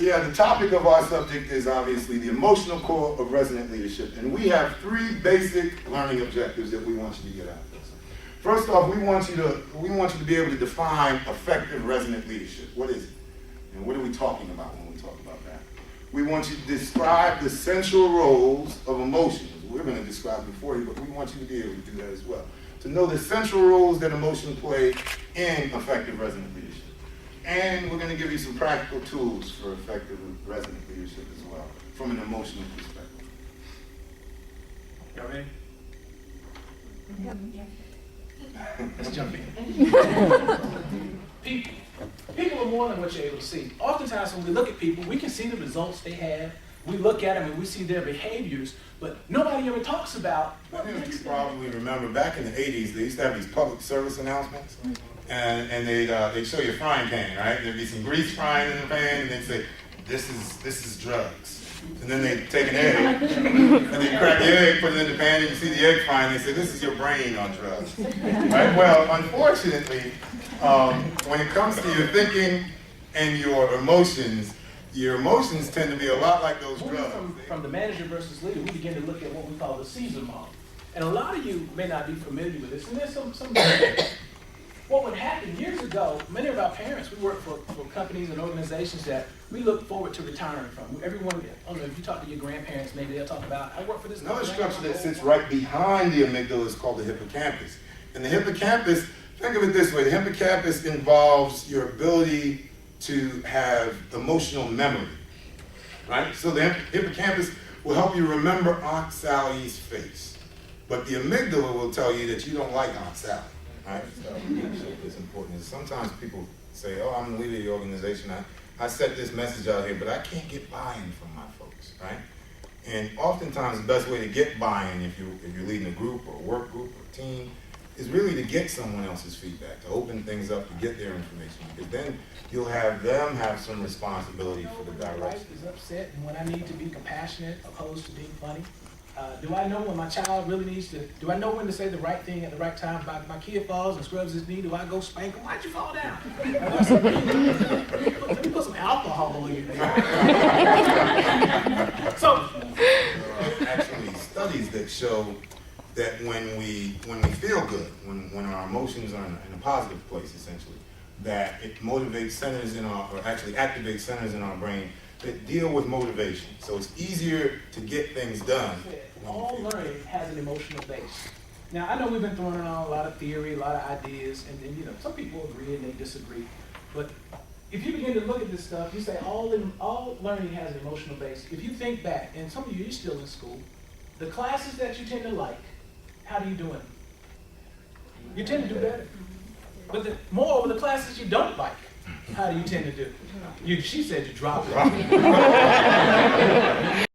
Yeah, the topic of our subject is obviously the emotional core of resonant leadership. And we have 3 basic learning objectives that we want you to get out of this. First off, we want you to be able to define effective resonant leadership. What is it? And what are we talking about when we talk about that? We want you to describe the central roles of emotions. We're going to describe them for you, but we want you to be able to do that as well. To know the central roles that emotion play in effective resonant leadership. And we're going to give you some practical tools for effective resonant leadership as well, from an emotional perspective. Y'all ready? Let's jump in. People are more than what you're able to see. Oftentimes when we look at people, we can see the results they have. We look at them and we see their behaviors, but nobody ever talks about what I think makes you them. probably remember back in the 80s, they used to have these public service announcements. And they'd show you a frying pan, right? There'd be some grease frying in the pan, and they'd say, this is drugs. And then they'd take an egg, and they'd crack the egg, put it in the pan, and you see the egg frying, and they say, this is your brain on drugs. Right? Well, unfortunately, when it comes to your thinking and your emotions tend to be a lot like those drugs. From the manager versus leader, we begin to look at what we call the Caesar model. And a lot of you may not be familiar with this, and there's some what would happen years ago, many of our parents, we work for companies and organizations that we look forward to retiring from. Everyone, I don't know, if you talk to your grandparents, maybe they'll talk about, I work for this Another company. structure that sits right behind the amygdala is called the hippocampus. And the hippocampus, think of it this way, the hippocampus involves your ability to have emotional memory, right? So the hippocampus will help you remember Aunt Sally's face. But the amygdala will tell you that you don't like Aunt Sally. Right? So it's important. Sometimes people say, oh, I'm the leader of the organization. I set this message out here, but I can't get buy-in from my folks, right? And oftentimes the best way to get buy-in if you're leading a group or a work group or a team is really to get someone else's feedback, to open things up, to get their information. Because then you'll have them have some responsibility for the direction. My wife is upset and when I need to be compassionate opposed to being funny. Do I know when my child really needs to, do I know when to say the right thing at the right time? If my kid falls and scrubs his knee, do I go spank him? Why'd you fall down? Let me put some alcohol in you there. So, there are actually studies that show that when we feel good, when our emotions are in a positive place, essentially, that it motivates centers actually activates centers in our brain that deal with motivation. So it's easier to get things done. All learning has an emotional base. Now, I know we've been throwing around a lot of theory, a lot of ideas, and some people agree and they disagree. But if you begin to look at this stuff, you say all learning has an emotional base. If you think back, and some of you're still in school, the classes that you tend to like, how do you do in them? You tend to do better. But moreover, the classes you don't like, how do you tend to do? She said you drop it.